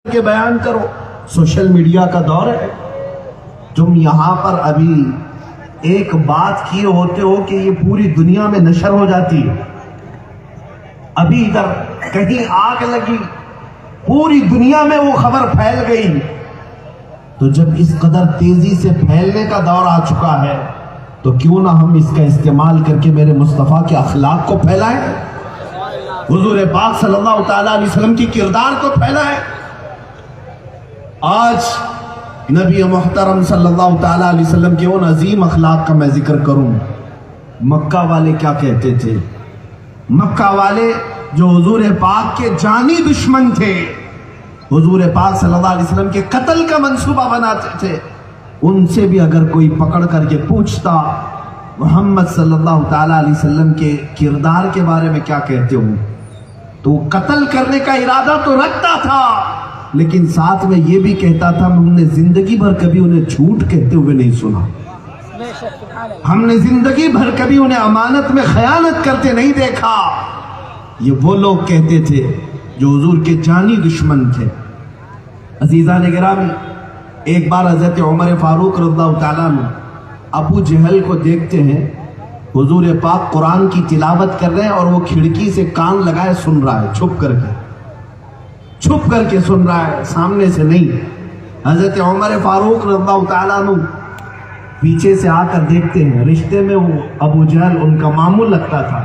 کے بیان کرو. سوشل میڈیا کا دور ہے. تم یہاں پر ابھی ایک بات کیے ہوتے ہو کہ یہ پوری دنیا میں نشر ہو جاتی ہے. ابھی ادھر کہیں آگ لگی, پوری دنیا میں وہ خبر پھیل گئی. تو جب اس قدر تیزی سے پھیلنے کا دور آ چکا ہے تو کیوں نہ ہم اس کا استعمال کر کے میرے مصطفیٰ کے اخلاق کو پھیلائیں, حضور پاک صلی اللہ تعالیٰ علیہ وسلم کی کردار کو پھیلائیں. آج نبی محترم صلی اللہ تعالیٰ علیہ وسلم کے ان عظیم اخلاق کا میں ذکر کروں. مکہ والے کیا کہتے تھے؟ مکہ والے جو حضور پاک کے جانی دشمن تھے, حضور پاک صلی اللہ علیہ وسلم کے قتل کا منصوبہ بناتے تھے, ان سے بھی اگر کوئی پکڑ کر کے پوچھتا محمد صلی اللہ تعالیٰ علیہ وسلم کے کردار کے بارے میں کیا کہتے ہو, تو قتل کرنے کا ارادہ تو رکھتا تھا, لیکن ساتھ میں یہ بھی کہتا تھا ہم نے زندگی بھر کبھی انہیں جھوٹ کہتے ہوئے نہیں سنا, ہم نے زندگی بھر کبھی انہیں امانت میں خیانت کرتے نہیں دیکھا. یہ وہ لوگ کہتے تھے جو حضور کے جانی دشمن تھے. عزیزان گرامی, ایک بار حضرت عمر فاروق رضی اللہ تعالیٰ عنہ ابو جہل کو دیکھتے ہیں, حضور پاک قرآن کی تلاوت کر رہے ہیں اور وہ کھڑکی سے کان لگائے سن رہا ہے, چھپ کر کے سن رہا ہے, سامنے سے نہیں. حضرت عمر فاروق رضی اللہ تعالیٰ عنہ پیچھے سے آ کر دیکھتے ہیں, رشتے میں وہ ابو جہل ان کا ماموں لگتا تھا,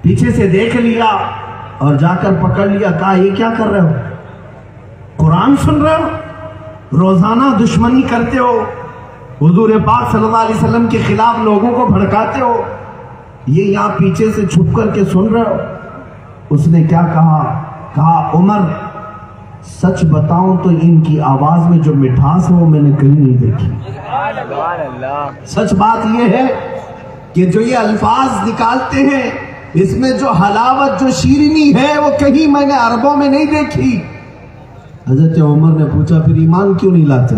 پیچھے سے دیکھ لیا اور جا کر پکڑ لیا, کہا یہ کیا کر رہے ہو, قرآن سن رہے ہو, روزانہ دشمنی کرتے ہو, حضور پاک صلی اللہ علیہ وسلم کے خلاف لوگوں کو بھڑکاتے ہو, یہ یہاں پیچھے سے چھپ کر کے سن رہے ہو. اس نے کیا کہا عمر سچ بتاؤں تو ان کی آواز میں جو مٹھاس ہے وہ میں نے کہیں نہیں دیکھی. سچ بات یہ ہے کہ جو یہ الفاظ نکالتے ہیں اس میں جو حلاوت جو شیرینی ہے وہ کہیں میں نے عربوں میں نہیں دیکھی. حضرت عمر نے پوچھا پھر ایمان کیوں نہیں لاتے؟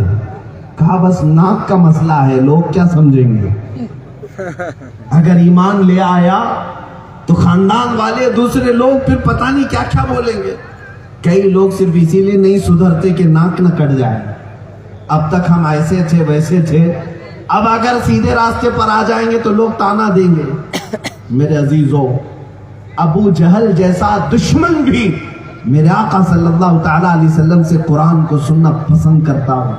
کہا بس ناک کا مسئلہ ہے, لوگ کیا سمجھیں گے, اگر ایمان لے آیا تو خاندان والے دوسرے لوگ پھر پتہ نہیں کیا کیا بولیں گے. کئی لوگ صرف اسی لیے نہیں سدھرتے کہ ناک نہ کٹ جائے, اب تک ہم ایسے تھے ویسے تھے, اب اگر سیدھے راستے پر آ جائیں گے تو لوگ تانا دیں گے. میرے عزیزوں, ابو جہل جیسا دشمن بھی میرے آقا صلی اللہ تعالیٰ علیہ وسلم سے قرآن کو سننا پسند کرتا ہو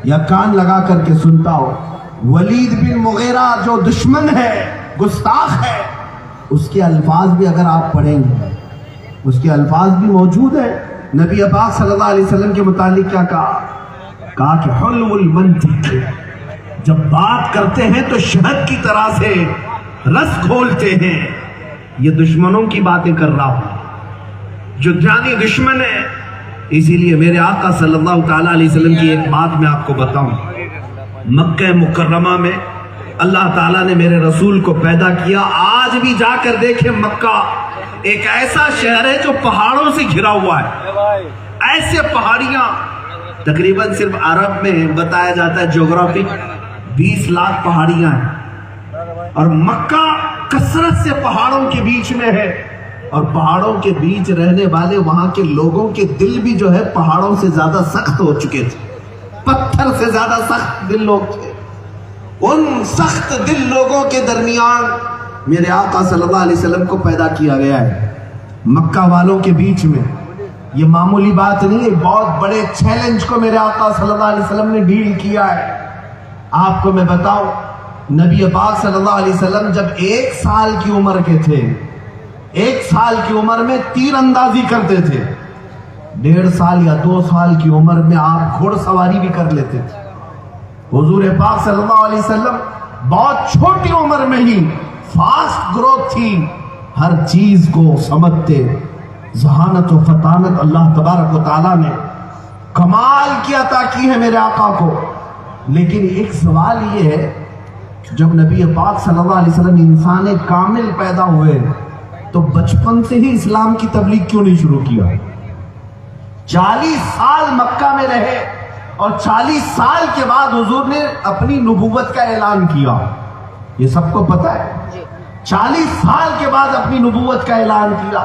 یا کان لگا کر کے سنتا ہو. ولید بن مغیرہ جو دشمن ہے, گستاخ ہے, اس کے الفاظ بھی اگر آپ پڑھیں گے, اس کے الفاظ بھی موجود ہیں. نبی پاک صلی اللہ علیہ وسلم کے متعلق کیا کہا کہ حلو المنطق, جب بات کرتے ہیں تو شہد کی طرح سے رس کھولتے ہیں. یہ دشمنوں کی باتیں کر رہا ہوں, جو جانی دشمن ہے. اسی لیے میرے آقا صلی اللہ تعالیٰ علیہ وسلم کی ایک بات میں آپ کو بتاؤں. مکہ مکرمہ میں اللہ تعالیٰ نے میرے رسول کو پیدا کیا. آج بھی جا کر دیکھیں, مکہ ایک ایسا شہر ہے جو پہاڑوں سے گھرا ہوا ہے. ایسے پہاڑیاں تقریباً صرف عرب میں بتایا جاتا ہے جغرافک 20 لاکھ پہاڑیاں ہیں, اور مکہ کثرت سے پہاڑوں کے بیچ میں ہے. اور پہاڑوں کے بیچ رہنے والے وہاں کے لوگوں کے دل بھی جو ہے پہاڑوں سے زیادہ سخت ہو چکے تھے, پتھر سے زیادہ سخت دل لوگ تھے. ان سخت دل لوگوں کے درمیان میرے آقا صلی اللہ علیہ وسلم کو پیدا کیا گیا ہے, مکہ والوں کے بیچ میں. یہ معمولی بات نہیں ہے, بہت بڑے چیلنج کو میرے آقا صلی اللہ علیہ وسلم نے ڈیل کیا ہے. آپ کو میں بتاؤں, نبی پاک صلی اللہ علیہ وسلم جب 1 سال کی عمر کے تھے, 1 سال کی عمر میں تیر اندازی کرتے تھے. 1.5 سال یا 2 سال کی عمر میں آپ گھوڑ سواری بھی کر لیتے تھے. حضور پاک صلی اللہ علیہ وسلم بہت چھوٹی عمر میں ہی فاسٹ گروتھ تھی, ہر چیز کو سمجھتے. ذہانت و فطانت اللہ تبارک و تعالیٰ نے کمال کی عطا کی ہے میرے آقا کو. لیکن ایک سوال یہ ہے, جب نبی پاک صلی اللہ علیہ وسلم انسان کامل پیدا ہوئے تو بچپن سے ہی اسلام کی تبلیغ کیوں نہیں شروع کیا؟ 40 سال مکہ میں رہے اور 40 سال کے بعد حضور نے اپنی نبوت کا اعلان کیا. یہ سب کو پتہ ہے, 40 سال کے بعد اپنی نبوت کا اعلان کیا.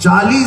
40